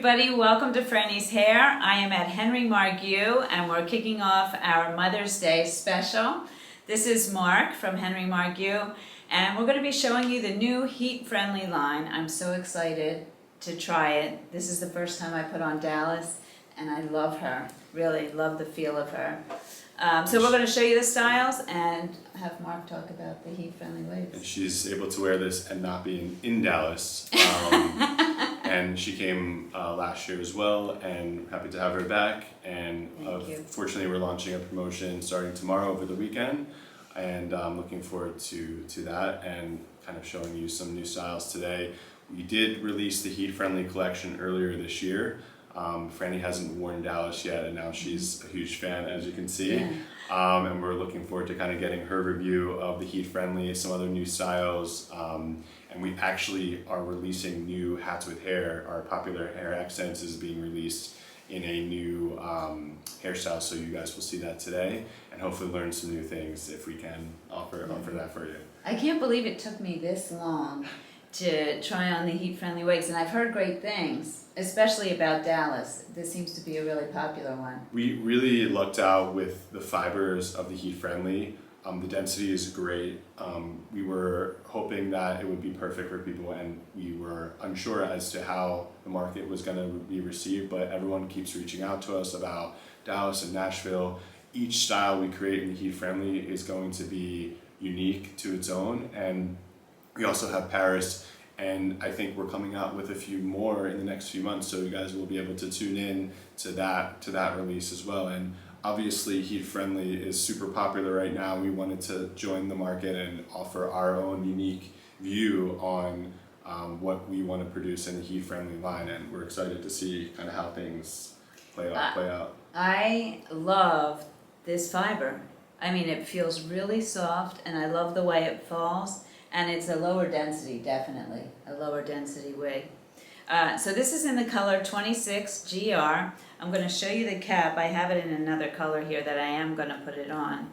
everybody, welcome to Frannie's Hair. I am at Henry Margu and we're kicking off our Mother's Day special. This is Mark from Henry Margu and we're going to be showing you the new heat-friendly line. I'm so excited to try it. This is the first time I put on Dallas and I love her, really love the feel of her. So we're going to show you the styles and have Mark talk about the heat-friendly wigs. And she's able to wear this and not be in Dallas. And she came last year as well, and happy to have her back. And fortunately, we're launching a promotion starting tomorrow over the weekend, and I'm looking forward to that and kind of showing you some new styles today. We did release the heat-friendly collection earlier this year. Frannie hasn't worn Dallas yet, and now she's a huge fan, as you can see. Yeah. And we're looking forward to kind of getting her review of the heat-friendly, some other new styles. And we actually are releasing new hats with hair. Our popular hair accents is being released in a new hairstyle, so you guys will see that today, and hopefully learn some new things if we can offer that for you. I can't believe it took me this long to try on the heat-friendly wigs, and I've heard great things, especially about Dallas. This seems to be a really popular one. We really lucked out with the fibers of the heat-friendly. The density is great. We were hoping that it would be perfect for people, and we were unsure as to how the market was going to be received, but everyone keeps reaching out to us about Dallas and Nashville. Each style we create in the heat-friendly is going to be unique to its own, and we also have Paris, and I think we're coming out with a few more in the next few months, so you guys will be able to tune in to that release as well. And obviously, heat-friendly is super popular right now. We wanted to join the market and offer our own unique view on what we want to produce in the heat-friendly line, and we're excited to see kind of how things play out. I love this fiber. I mean, it feels really soft, and I love the way it falls, and it's a lower density, definitely, a lower density wig. So this is in the color 26 GR. I'm going to show you the cap. I have it in another color here that I am going to put it on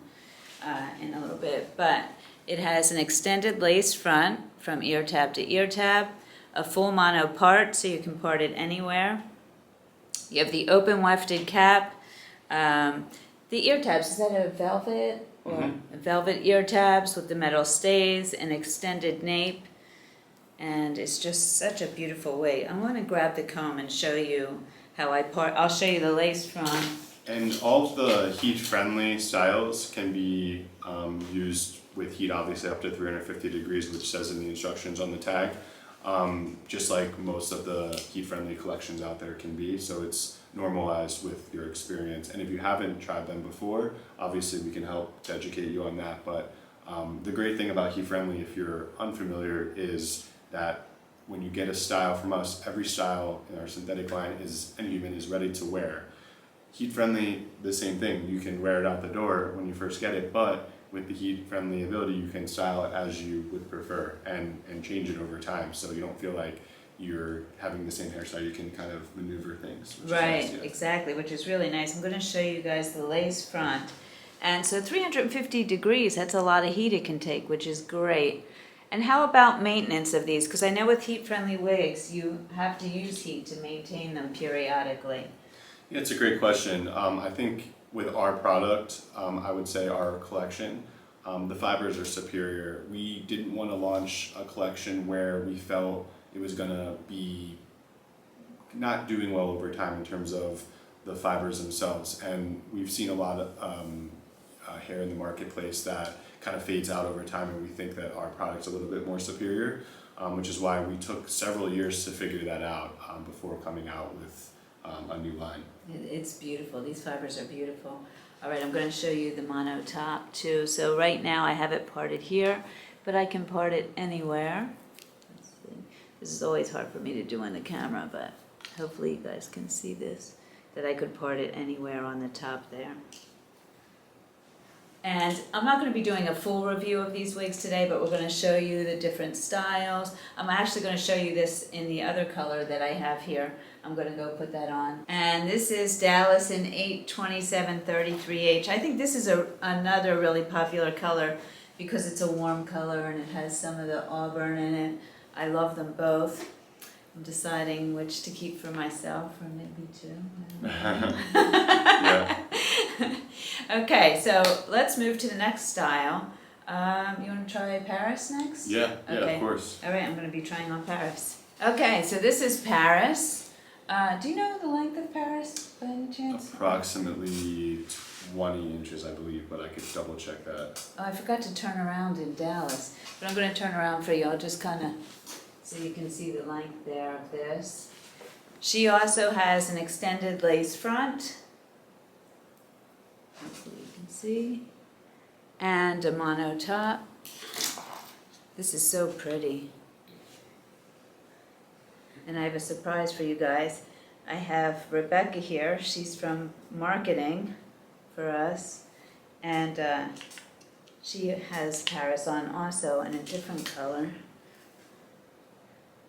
in a little bit. But it has an extended lace front from ear tab to ear tab, a full mono part so you can part it anywhere. You have the open wefted cap. The ear tabs, is that a velvet? Or velvet ear tabs with the metal stays, an extended nape. And it's just such a beautiful wig. I'm going to grab the comb and show you how I part. I'll show you the lace front. And all of the heat-friendly styles can be used with heat, obviously up to 350 degrees, which says in the instructions on the tag, just like most of the heat-friendly collections out there can be. So it's normalized with your experience. And if you haven't tried them before, obviously we can help to educate you on that. But the great thing about heat-friendly, if you're unfamiliar, is that when you get a style from us, every style in our synthetic line is ready to wear. Heat-friendly, the same thing. You can wear it out the door when you first get it, but with the heat-friendly ability, you can style it as you would prefer and change it over time, so you don't feel like you're having the same hairstyle. You can kind of maneuver things. Right, nice, yeah. Exactly, which is really nice. I'm going to show you guys the lace front. And so 350 degrees, that's a lot of heat it can take, which is great. And how about maintenance of these? Because I know with heat-friendly wigs, you have to use heat to maintain them periodically. Yeah, it's a great question. I think with our product, I would say our collection, the fibers are superior. We didn't want to launch a collection where we felt it was going to be not doing well over time in terms of the fibers themselves. And we've seen a lot of hair in the marketplace that kind of fades out over time, and we think that our product's a little bit more superior, which is why we took several years to figure that out before coming out with a new line. It's beautiful. These fibers are beautiful. All right, I'm going to show you the mono top too. So right now I have it parted here, but I can part it anywhere. Let's see. This is always hard for me to do on the camera, but hopefully you guys can see this, that I could part it anywhere on the top there. And I'm not going to be doing a full review of these wigs today, but we're going to show you the different styles. I'm actually going to show you this in the other color that I have here. I'm going to go put that on. And this is Dallas in 82733H. I think this is another really popular color because it's a warm color and it has some of the auburn in it. I love them both. I'm deciding which to keep for myself, or maybe two. Yeah. Okay, so let's move to the next style. You want to try Paris next? Yeah, Okay. of course. All right, I'm going to be trying on Paris. Okay, so this is Paris. Do you know the length of Paris by any chance? Approximately 20 inches, I believe, but I could double check that. Oh, I forgot to turn around in Dallas, but I'm going to turn around for you. I'll just kind of, so you can see the length there of this. She also has an extended lace front. Hopefully you can see. And a mono top. This is so pretty. And I have a surprise for you guys. I have Rebecca here. She's from marketing for us. And she has Paris on also in a different color.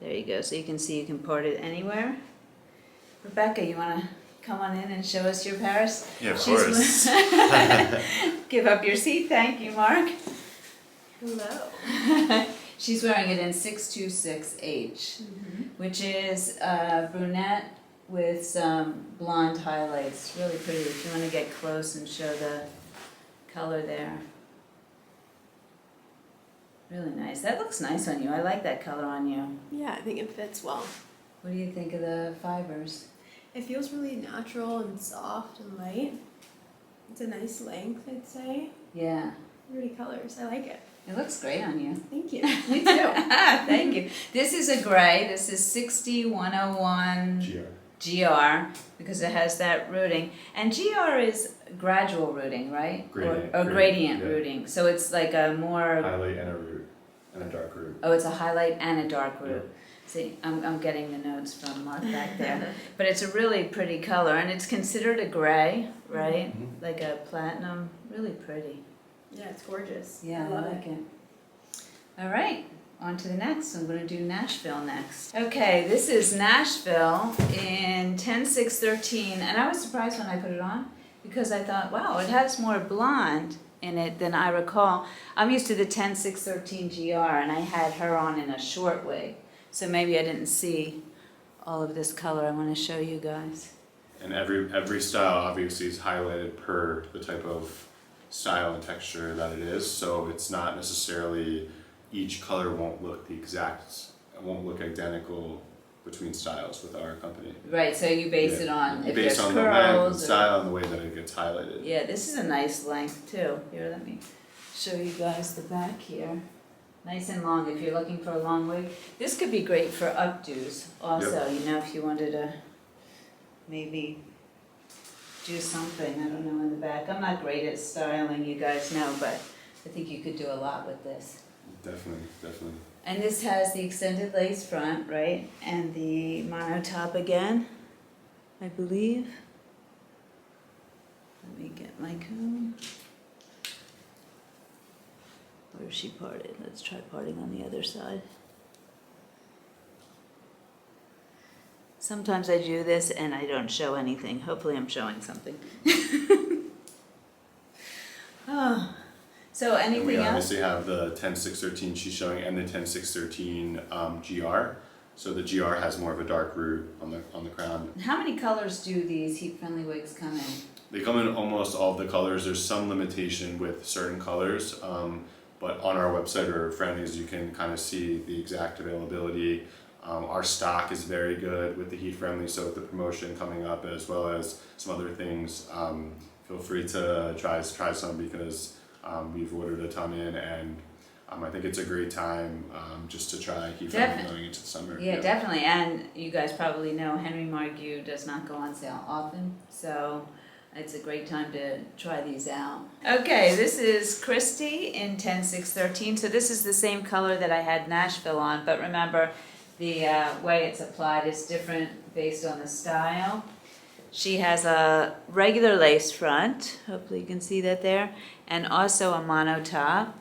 There you go. So you can see you can port it anywhere. Rebecca, you want to come on in and show us your Paris? Yeah, of course. Give up your seat. Thank you, Mark. Hello. She's wearing it in 626H, which is brunette with some blonde highlights. Really pretty. If you want to get close and show the color there. Really nice. That looks nice on you. I like that color on you. Yeah, I think it fits well. What do you think of the fibers? It feels really natural and soft and light. It's a nice length, I'd say. Yeah. Pretty colors. I like it. It looks great on you. Thank you. Me too. Thank you. This is a gray. This is 60101 GR because it has that rooting. And GR is gradual rooting, right? Gradient. Or gradient Yeah. rooting. So it's like a more... Highlight and a root, and a dark root. Oh, it's a highlight and a dark root. Yeah. See, I'm getting the notes from Mark back there. But it's a really pretty color, and it's considered a gray, right? Mhm. Like a platinum. Really pretty. Yeah, it's gorgeous. Yeah, I like it. All right, on to the next. I'm going to do Nashville next. Okay, this is Nashville in 10613, and I was surprised when I put it on because I thought, wow, it has more blonde in it than I recall. I'm used to the 10613 GR, and I had her on in a short wig, so maybe I didn't see all of this color. I want to show you guys. And every style obviously is highlighted per the type of style and texture that it is, so it's not necessarily each color won't look identical between styles with our company. Right, so you base Yeah. it on if Based there's on the length and curls or... style and the way that it gets highlighted. Yeah, this is a nice length too. Here, let me show you guys the back here. Nice and long if you're looking for a long wig. This could be great for updos also, you know, if you wanted to maybe do something, I don't know, in the back. I'm not great at styling, you guys know, but I think you could do a lot with this. Definitely. And this has the extended lace front, right? And the mono top again, I believe. Let me get my comb. Where's she parted? Let's try parting on the other side. Sometimes I do this and I don't show anything. Hopefully I'm showing something. Oh. So And we anything else? obviously have the 10613 she's showing and the 10613 GR. So the GR has more of a dark root on the crown. How many colors do these heat-friendly wigs come in? They come in almost all of the colors. There's some limitation with certain colors, but on our website or Frannie's you can kind of see the exact availability. Our stock is very good with the heat friendly, so with the promotion coming up as well as some other things, feel free to try some because we've ordered a ton in, and I think it's a great time just to try heat friendly going into the summer. Yeah, definitely. And you guys probably know Henry Margu does not go on sale often, so it's a great time to try these out. Okay, this is Christy in 10613. So this is the same color that I had Nashville on, but remember the way it's applied is different based on the style. She has a regular lace front, hopefully you can see that there, and also a mono top.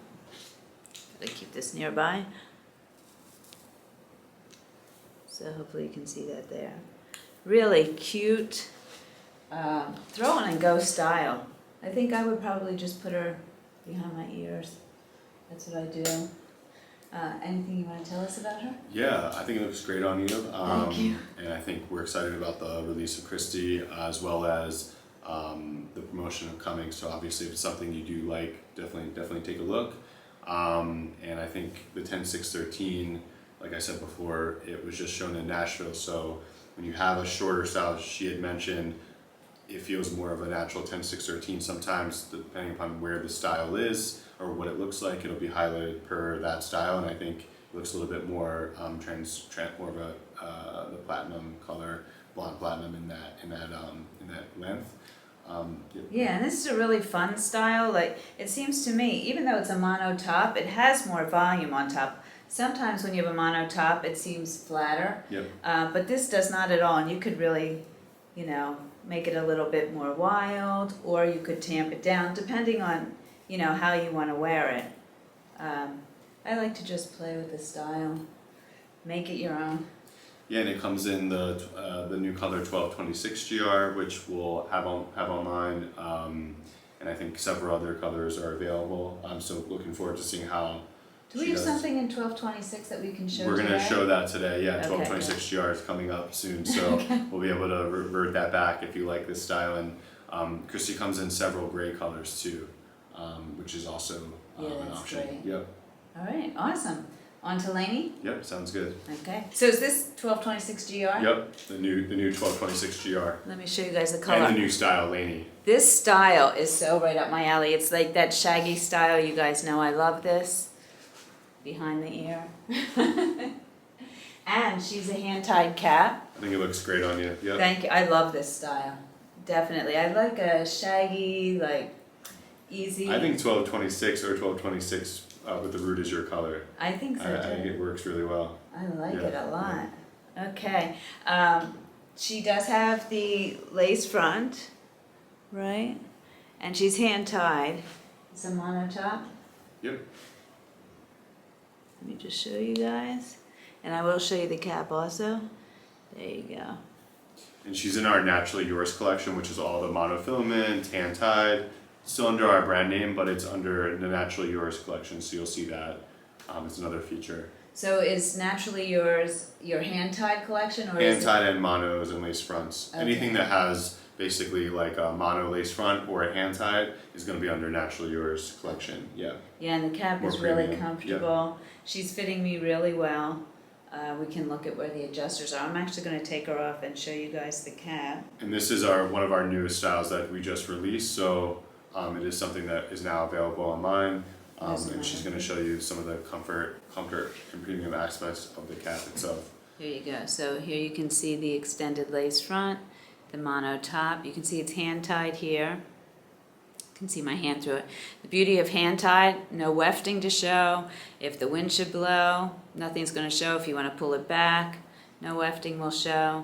Gotta keep this nearby. So hopefully you can see that there. Really cute, throw on and go style. I think I would probably just put her behind my ears. That's what I do. Anything you want to tell us about her? Yeah, I think it looks great on you. Thank you. And I think we're excited about the release of Christy as well as the promotion of coming. So obviously, if it's something you do like, definitely take a look. And I think the 10-6-13, like I said before, it was just shown in Nashville. So when you have a shorter style, she had mentioned it feels more of a natural 10-6-13. Sometimes, depending upon where the style is or what it looks like, it'll be highlighted per that style. And I think it looks a little bit more more of a the platinum color, blonde platinum in that length. Yeah, and this is a really fun style. Like, it seems to me, even though it's a mono top, it has more volume on top. Sometimes when you have a mono top, it seems flatter. Yep. But this does not at all, and you could really, you know, make it a little bit more wild, or you could tamp it down, depending on, you know, how you want to wear it. I like to just play with the style, make it your own. Yeah, and it comes in the new color 1226 GR, which we'll have online, and I think several other colors are available. I'm so looking forward to seeing how. Do we have something in 1226 that we can show We're today? going to show that today. Yeah, Okay, 1226 GR is coming up soon, so we'll be able to revert that back if you like this style. And Christy comes in several gray colors too, which is also an that's option. great. Yep. All right, awesome. On to Lainey. Yep, sounds good. Okay. So is this 1226 GR? Yep, the new 1226 GR. Let me show you guys the color. And the new style, Lainey. This style is so right up my alley. It's like that shaggy style. You guys know I love this. Behind the ear. And she's a hand-tied cap. I think it looks great on you. Yep. Thank you. I love this style. Definitely. I like a shaggy, like, easy. I think 1226 or 1226 with the root is your color. I think so I too. think it works really well. I like Yeah, it a lot. Okay. She does have the lace front, right? And she's hand-tied. It's a mono top. Yep. Let me just show you guys. And I will show you the cap also. There you go. And she's in our Naturally Yours collection, which is all the monofilament, hand-tied. Still under our brand name, but it's under the Naturally Yours collection, so you'll see that. It's another feature. So is Naturally Yours your hand-tied collection? Or is Hand-tied and monos and lace fronts. Okay. Anything that has basically like a mono lace front or a hand-tied is going to be under Naturally Yours collection. Yeah. Yeah, and the cap More is really premium. comfortable. She's fitting me really well. We can look at where the adjusters are. I'm actually going to take her off and show you guys the cap. And this is one of our newest styles that we just released, so it is something that is now available online. And she's going to show you some of the comfort and premium aspects of the cap itself. Here you go. So here you can see the extended lace front, the mono top. You can see it's hand-tied here. You can see my hand through it. The beauty of hand-tied, no wefting to show. If the wind should blow, nothing's going to show. If you want to pull it back, no wefting will show.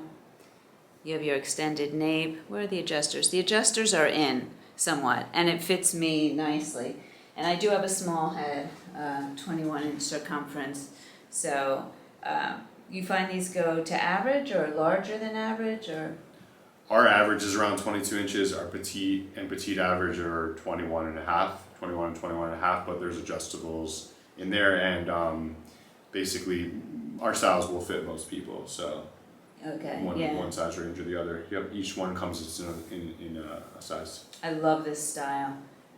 You have your extended nape. Where are the adjusters? The adjusters are in somewhat, and it fits me nicely. And I do have a small head, 21-inch circumference. So you find these go to average or larger than average, or? Our average is around 22 inches. Our petite and petite average are 21 and 21 and a half, but there's adjustables in there, and basically our styles will fit most people. So Okay, one size range or the other. Yep, each one comes in a size. I love this style.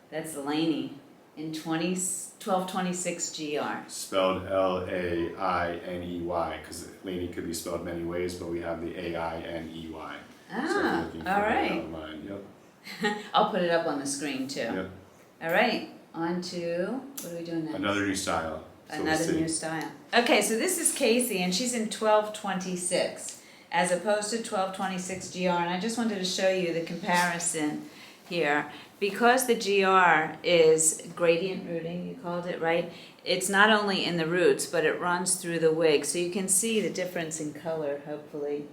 That's Lainey in 1226 GR. Spelled Lainey, because Lainey could be spelled many ways, but we have the Ainey. Ah, all right. Yep. I'll put it up on the screen too. Yep. All right, on to, what are we doing next? Another new style. So Another we'll see. new style. Okay, so this is Casey, and she's in 1226 as opposed to 1226 GR, and I just wanted to show you the comparison here. Because the GR is gradient rooting, you called it, right? It's not only in the roots, but it runs through the wig, so you can see the difference in color, hopefully,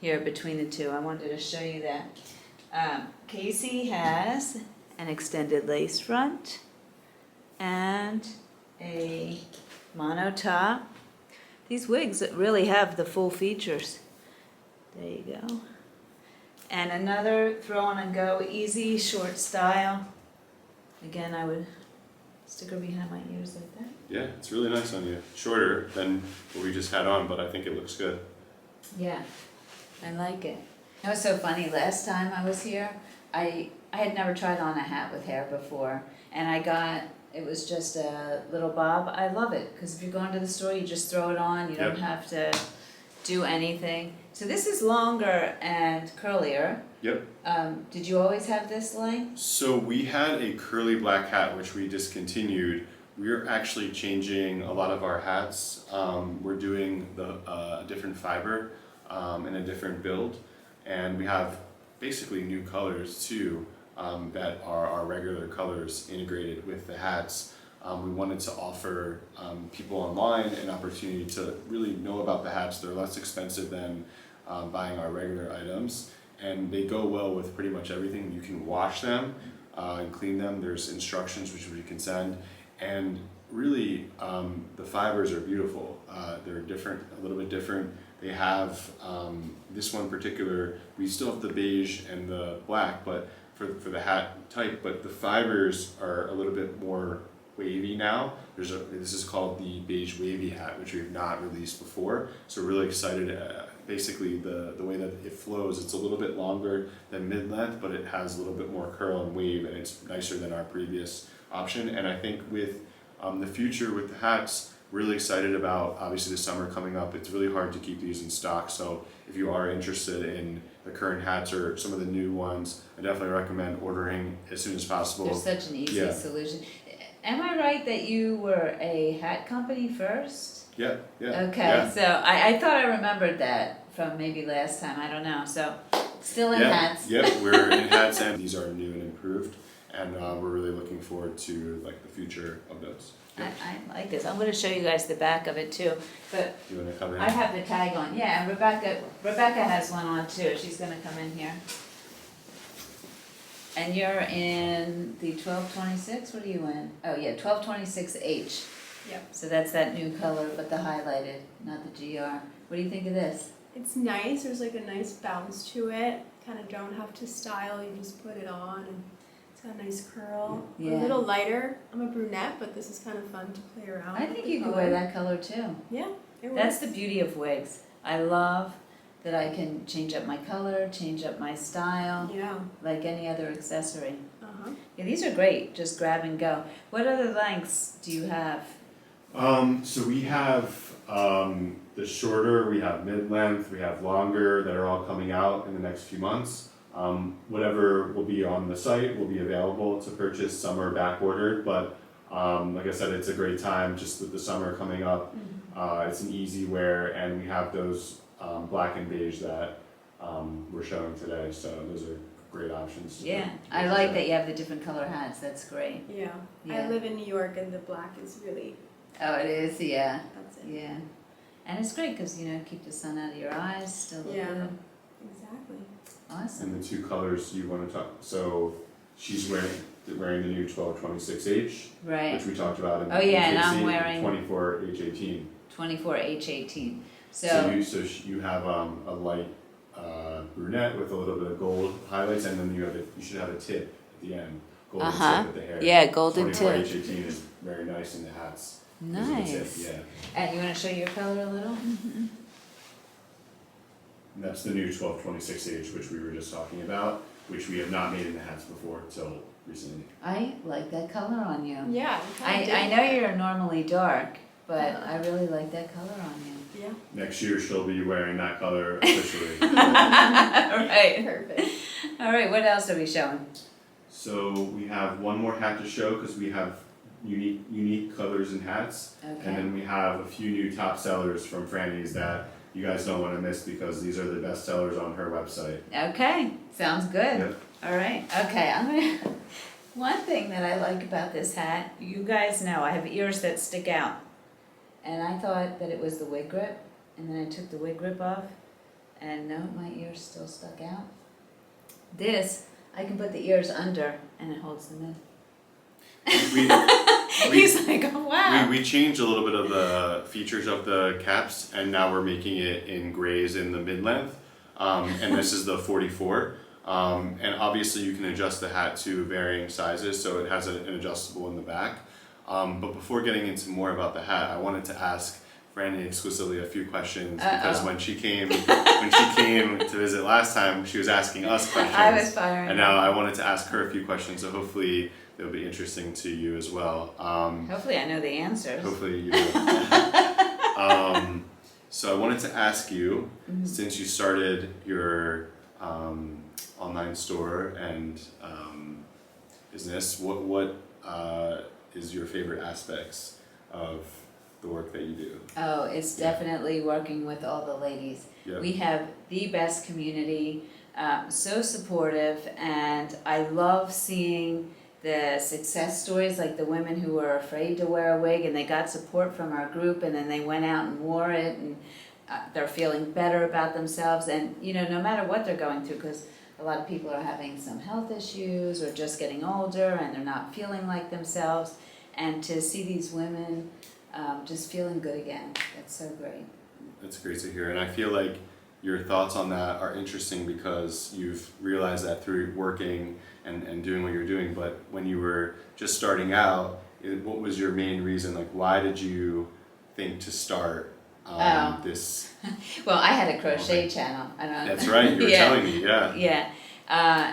here between the two. I wanted to show you that. Casey has an extended lace front and a mono top. These wigs really have the full features. There you go. And another throw on and go, easy, short style. Again, I would sticker behind my ears like that. Yeah, it's really nice on you. Shorter than what we just had on, but I think it looks good. Yeah, I like it. It was so funny, last time I was here, I had never tried on a hat with hair before, and it was just a little bob. I love it, because if you're going to the store, you just throw it on, you don't have to do anything. So this is longer and curlier. Yep. Did you always have this length? So we had a curly black hat, which we discontinued. We're actually changing a lot of our hats. We're doing a different fiber and a different build. And we have basically new colors too that are our regular colors integrated with the hats. We wanted to offer people online an opportunity to really know about the hats. They're less expensive than buying our regular items, and they go well with pretty much everything. You can wash them and clean them. There's instructions which we can send, and really the fibers are beautiful. They're different, a little bit different. They have this one particular, we still have the beige and the black, but for the hat type, but the fibers are a little bit more wavy now. This is called the beige wavy hat, which we have not released before. So we're really excited. Basically, the way that it flows, it's a little bit longer than mid-length, but it has a little bit more curl and wave, and it's nicer than our previous option. And I think with the future with the hats, really excited about obviously the summer coming up. It's really hard to keep these in stock. So if you are interested in the current hats or some of the new ones, I definitely recommend ordering as soon as possible. There's such an easy solution. Am I right that you were a hat company first? Yeah. Okay, yeah. so I thought I remembered that from maybe last time, I don't know. So still in hats. Yep, we're in hats, and these are new and improved, and we're really looking forward to like the future of those. Yep. I like this. I'm going to show you guys the back of it too. But You want to come in? I have the tag on. Yeah, and Rebecca has one on too. She's going to come in here. And you're in the 1226. What are you in? Oh yeah, 1226H. Yep. So that's that new color, but the highlighted, not the GR. What do you think of this? It's nice. There's like a nice bounce to it. Kind of don't have to style. You just put it on, and it's got a nice curl. Yeah. A little lighter. I'm a brunette, but this is kind of fun to play around. I with think the you could color. wear that color too. Yeah, it That's works. the beauty of wigs. I love that I can change up my color, change up my style, Yeah. like any other accessory. Uh-huh. Yeah, these are great. Just grab and go. What other lengths do you have? So we have the shorter, we have mid-length, we have longer that are all coming out in the next few months. Whatever will be on the site will be available to purchase. Some are back ordered, but like I said, it's a great time just with the summer coming up. It's an easy wear, and we have those black and beige that we're showing today, so those are great options. Yeah, I like that you have the different color hats. That's great. Yeah. Yeah. I live in New York, and the black is really, Oh, it is. Yeah, that's it. yeah. And it's great because keep the sun out of your eyes. Still look Yeah. good. Exactly. Awesome. And the two colors you want to talk. So she's wearing the new 1226H, Right. which we talked about in Oh, yeah, and I'm HAC, wearing 24H18. 24H18. So you have a light brunette with a little bit of gold highlights, and then you should have a tip at the end, golden tip at the hair. Yeah, golden tip. 24H18 is very nice in the hats. Because of the tip, Nice. yeah. And you want to show your color a little? And that's the new 1226H, which we were just talking about, which we have not made in the hats before until recently. I like that color on you. Yeah. I know you're normally dark, but I really like that color on you. Yeah. Next year she'll be wearing that color officially. Right. Perfect. All right, what else are we showing? So we have one more hat to show because we have unique colors and hats. Okay. And then we have a few new top sellers from Frannie's that you guys don't want to miss because these are the best sellers on her website. Okay, sounds good. Yep. All right, okay, one thing that I like about this hat, you guys know I have ears that stick out. And I thought that it was the wig grip, and then I took the wig grip off, and no, my ears still stuck out. This, I can put the ears under, and it holds them in. He's like, oh, wow. We changed a little bit of the features of the caps, and now we're making it in grays in the mid-length. And this is the 44. And obviously you can adjust the hat to varying sizes, so it has an adjustable in the back. But before getting into more about the hat, I wanted to ask Frannie exclusively a few questions because when she came to visit last time, she was asking us questions. I was firing. And now I wanted to ask her a few questions, so hopefully they'll be interesting to you as well. Hopefully I know the answers. Hopefully you do. So I wanted to ask you, since you started your online store and business, what is your favorite aspects of the work that you do? Oh, it's definitely working with all the ladies. Yep. We have the best community, so supportive, and I love seeing the success stories, like the women who were afraid to wear a wig and they got support from our group and then they went out and wore it and they're feeling better about themselves. And no matter what they're going through, because a lot of people are having some health issues or just getting older and they're not feeling like themselves, and to see these women just feeling good again, that's so great. That's great to hear, and I feel like your thoughts on that are interesting because you've realized that through working and doing what you're doing. But when you were just starting out, what was your main reason? Like, why did you think to start this? Well, I had a crochet channel. I don't know. That's right, you were telling me, yeah. Yeah,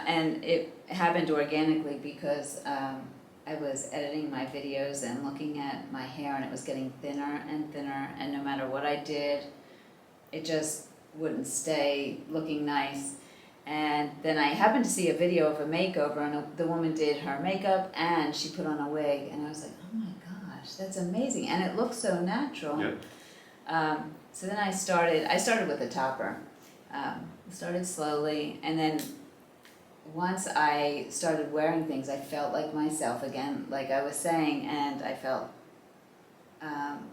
and it happened organically because I was editing my videos and looking at my hair, and it was getting thinner and thinner, and no matter what I did, it just wouldn't stay looking nice. And then I happened to see a video of a makeover, and the woman did her makeup and she put on a wig, and I was like, oh my gosh, that's amazing, and it looks so natural. Yeah. So then I started with a topper. Started slowly, and then once I started wearing things, I felt like myself again, like I was saying, and I felt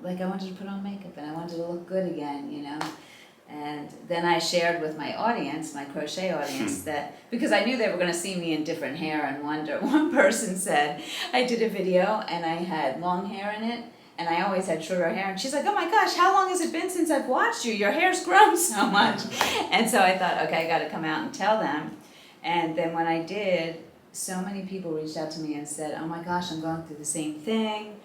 like I wanted to put on makeup and I wanted to look good again, And then I shared with my audience, my crochet audience, that because I knew they were going to see me in different hair and wonder. One person said, I did a video and I had long hair in it, and I always had shorter hair, and she's like, oh my gosh, how long has it been since I've watched you? Your hair's grown so much. And so I thought, okay, I got to come out and tell them. And then when I did, so many people reached out to me and said, oh my gosh, I'm going through the same thing.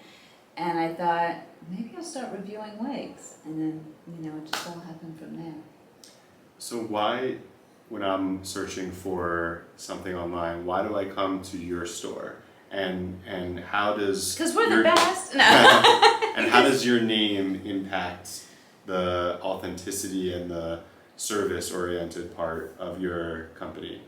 And I thought, maybe I'll start reviewing wigs. And then, it just all happened from there. So why, when I'm searching for something online, why do I come to your store? And how does... Because we're the best. No. And how does your name impact the authenticity and the service-oriented part of your company?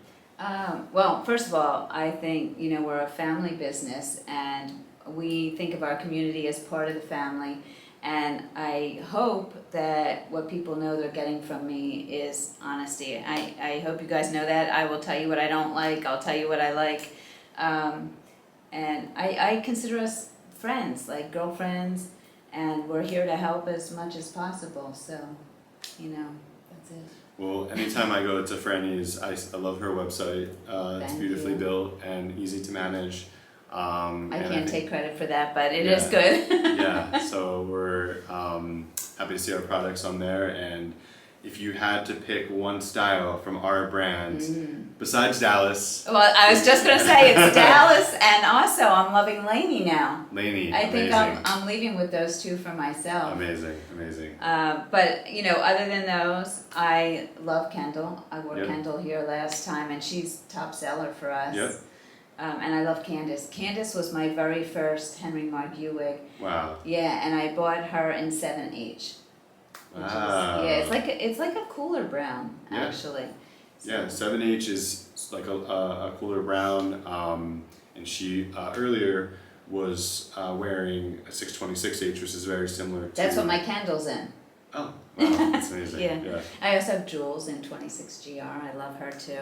Well, first of all, I think, we're a family business, and we think of our community as part of the family, and I hope that what people know they're getting from me is honesty. I hope you guys know that. I will tell you what I don't like, I'll tell you what I like, and I consider us friends, like girlfriends, and we're here to help as much as possible, so, that's it. Well, anytime I go to Frannie's, I love her website. It's beautifully built and easy to manage. I can't take credit for that, but it is good. Yeah, so we're happy to see our products on there. And if you had to pick one style from our brand, besides Dallas. Well, I was just going to say it's Dallas, and also I'm loving Lainey now. Lainey, I think amazing. I'm leaving with those two for myself. Amazing, amazing. But, other than those, I love Kendall. I wore Kendall here last time, and she's top seller for us. Yep. And I love Candace. Candace was my very first Henry Margu wig. Wow. Yeah, and I bought her in 7H. Wow. It's like a cooler brown, actually. So. Yeah, 7H is like a cooler brown, and she earlier was wearing a 626H, which is very similar to... That's what my Kendall's in. Oh, wow, that's amazing. Yeah. I also have Jules in 26GR. I love her too.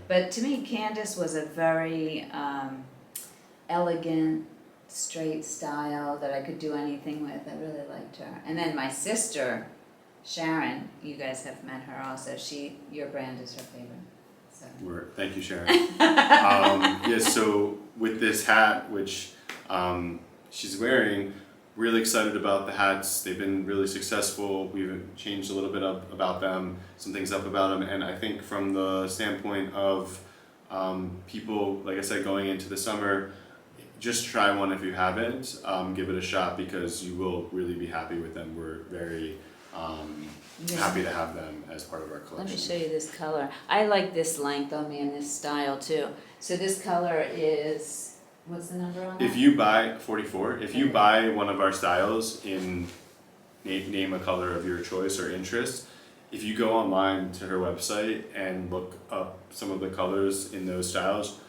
But to me, Candace was a very elegant, straight style that I could do anything with. I really liked her. And then my sister, Sharon, you guys have met her also. Your brand is her favorite. So. Thank you, Sharon. So with this hat, which she's wearing, really excited about the hats. They've been really successful. We've changed a little bit about them, some things up about them, and I think from the standpoint of people, like I said, going into the summer, just try one if you haven't. Give it a shot because you will really be happy with them. We're very happy to have them as part of our collection. Let me show you this color. I like this length on me and this style too. So this color is, what's the number on that? If you buy 44, if you buy one of our styles in name a color of your choice or interest, if you go online to her website and look up some of the colors in those styles,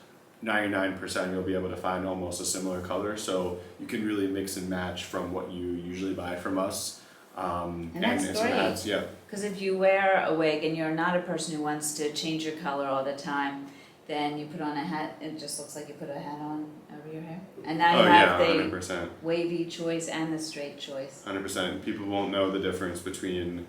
99% you'll be able to find almost a similar color. So you can really mix and match from what you usually buy from us. And that's some great. hats, yeah. Because if you wear a wig and you're not a person who wants to change your color all the time, then you put on a hat, it just looks like you put a hat on over your hair. And now you have the 100%. wavy choice and the straight choice. 100%. People won't know the difference between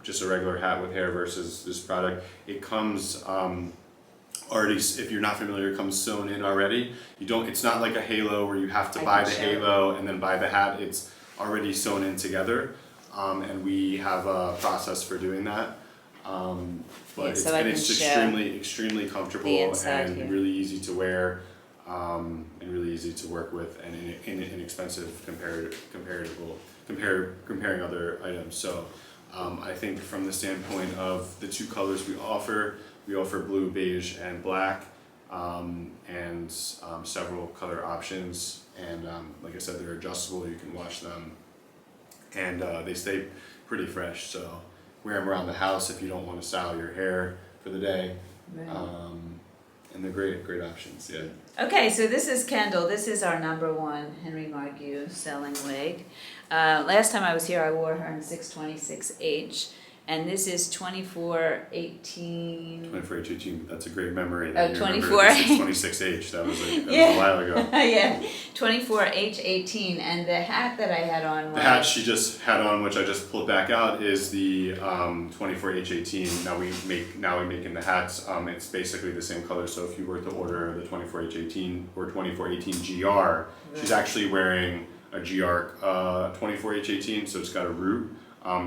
just a regular hat with hair versus this product. It comes already, if you're not familiar, it comes sewn in already. It's not like a halo where you have to buy the halo and then buy the hat. It's already sewn in together, and we have a process for doing that. But it's extremely comfortable and here. really easy to wear, and really easy to work with, and inexpensive comparing other items. So I think from the standpoint of the two colors we offer blue, beige, and black, and several color options. And like I said, they're adjustable. You can wash them, and they stay pretty fresh. So wear them around the house if you don't want to style your hair for the day. Right. And they're great options. Yeah. Okay, so this is Kendall. This is our #1 Henry Margu selling wig. Last time I was here, I wore her in 626H. And this is 2418. 24H18. That's a great memory. Oh, 26H. That was a while ago. Yeah, 24H18. And the hat that I had on was... The hat she just had on, which I just pulled back out, is the 24H18. Now we make in the hats. It's basically the same color. So if you were to order the 24H18 or 2418 GR, she's actually wearing a GR 24H18. So it's got a root.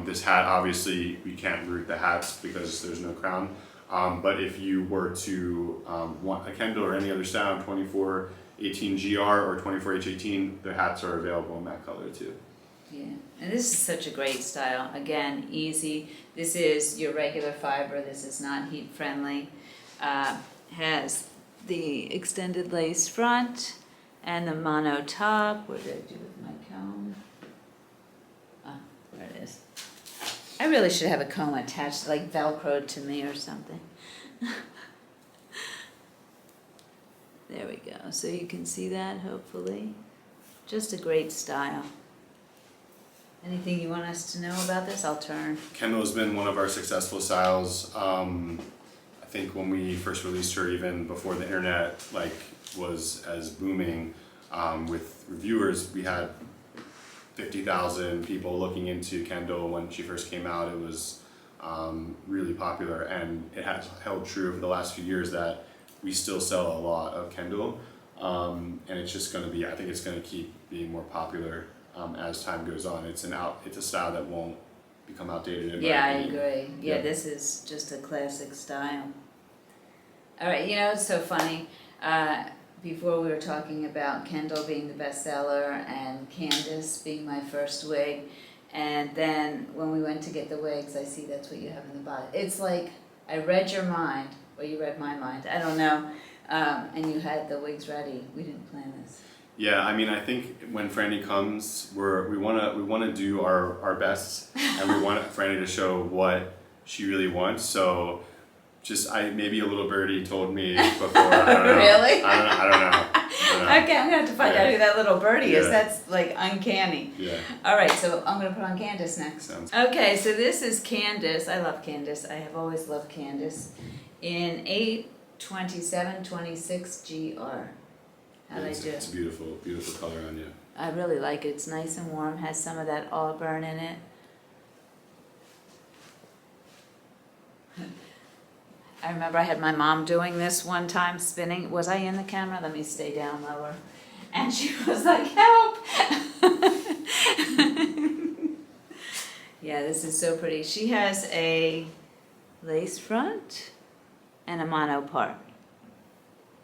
This hat, obviously, we can't root the hats because there's no crown. But if you were to want a Kendall or any other style, 2418 GR or 24H18, the hats are available in that color too. Yeah, and this is such a great style. Again, easy. This is your regular fiber. This is not heat friendly. Has the extended lace front and the mono top. What did I do with my comb? There it is. I really should have a comb attached, like Velcroed to me or something. There we go. So you can see that, hopefully. Just a great style. Anything you want us to know about this? I'll turn. Kendall has been one of our successful styles. I think when we first released her, even before the internet was as booming with reviewers, we had 50,000 people looking into Kendall when she first came out. It was really popular, and it has held true for the last few years that we still sell a lot of Kendall, and it's just going to be, I think it's going to keep being more popular as time goes on. It's a style that won't become outdated. Yeah, I agree. Yeah, this is just a classic style. All right, it's so funny. Before we were talking about Kendall being the bestseller and Candace being my first wig, and then when we went to get the wigs, I see that's what you have in the bottom. It's like I read your mind, or you read my mind, I don't know, and you had the wigs ready. We didn't plan this. Yeah, I mean, I think when Frannie comes, we wanna do our best, and we want Frannie to show what she really wants. So. Maybe a little birdie told me before. I don't know. Really? I don't know. Okay, I'm gonna have to find out who that little birdie is. That's like uncanny. Yeah. All right, so I'm gonna put on Candace next. Okay, so this is Candace. I love Candace. I have always loved Candace. In 82726 GR. How'd I do? It's a beautiful color on you. I really like it. It's nice and warm. Has some of that auburn in it. I remember I had my mom doing this one time, spinning. Was I in the camera? Let me stay down lower. And she was like, help! Yeah, this is so pretty. She has a lace front and a mono part.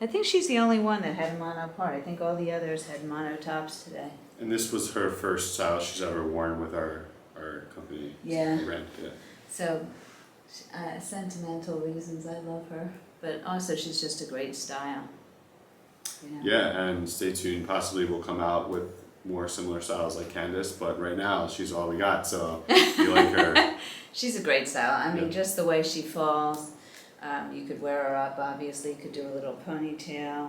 I think she's the only one that had a mono part. I think all the others had mono tops today. And this was her first style she's ever worn with our company. Yeah. Brand, yeah. So, sentimental reasons, I love her. But also, she's just a great style. You know? Yeah, and stay tuned. Possibly we'll come out with more similar styles like Candace, but right now she's all we got. So if you like her. She's a great style. I mean, Yeah. just the way she falls. You could wear her up, obviously. You could do a little ponytail.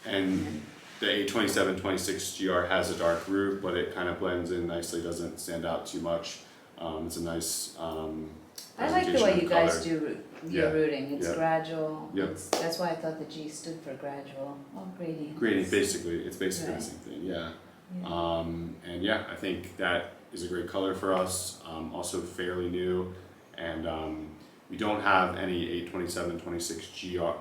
And the 827-26 GR has a dark root, but it kind of blends in nicely, doesn't stand out too much. It's a nice I like the presentation way of you guys color. do your Yeah. rooting. It's Yeah. gradual. Yep. That's why I thought the G stood for gradual. Oh, gradient. Gradient, basically, it's basically Right. the same thing, yeah. Yeah. And yeah, I think that is a great color for us, also fairly new. And we don't have any 827-26 GR,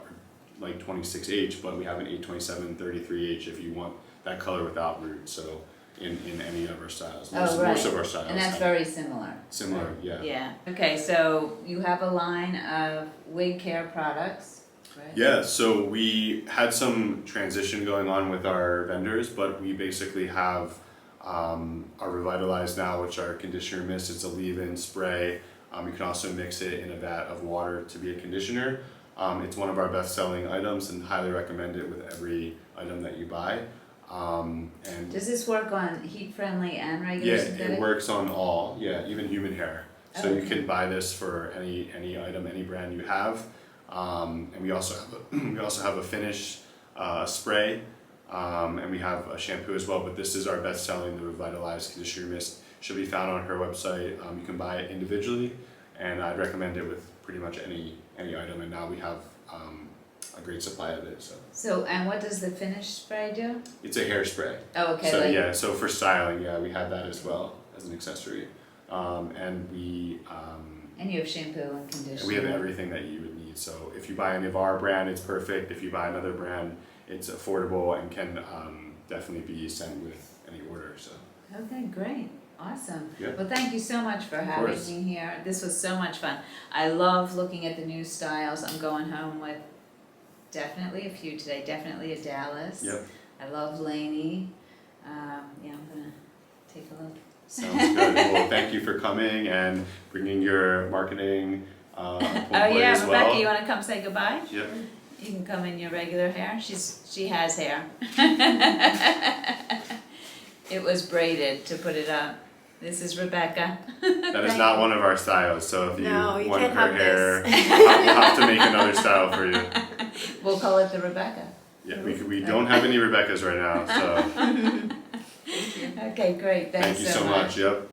like 26H, but we have an 827-33H if you want that color without root. So in any of our styles, most of our styles. And that's have very similar. similar, yeah. Yeah. Okay, so you have a line of wig care products, right? Yeah, so we had some transition going on with our vendors, but we basically have our Revitalize now, which are conditioner mist. It's a leave-in spray. You can also mix it in a vat of water to be a conditioner. It's one of our best-selling items and highly recommend it with every item that you buy. And Does this work on heat-friendly and regular yeah, synthetic? it works on all, yeah, even human hair. So Oh, you okay. can buy this for any item, any brand you have. And we also have a finish spray, and we have a shampoo as well. But this is our best selling, the Revitalized Conditioner Mist. Should be found on her website. You can buy it individually, and I'd recommend it with pretty much any item. And now we have a great supply of it. So, and what does the finish spray do? It's a hairspray. Oh, okay. So like, yeah, so for styling, yeah, we have that as well as an accessory. And And you have shampoo and conditioner. we have everything that you would need. So if you buy any of our brand, it's perfect. If you buy another brand, it's affordable and can definitely be sent with any order. So Okay, great. Awesome. Yeah. Well, thank you so much for having course. me here. This was so much fun. I love looking at the new styles. I'm going home with definitely a few today. Definitely a Dallas. Yep. I love Lainey. Yeah, I'm going to take a look. sounds good. Well, thank you for coming and bringing your marketing Oh point yeah, as Rebecca, well. you want to come say goodbye? Yep. You can come in your regular hair. She has hair. It was braided to put it up. This is Rebecca. That is not one of our styles. So if you No, you want can't her have hair, this. we'll have to make another style for you. We'll call it the Rebecca. Yeah, we don't have any Rebeccas right now. So Okay, great. Thanks thank you so much. Yep.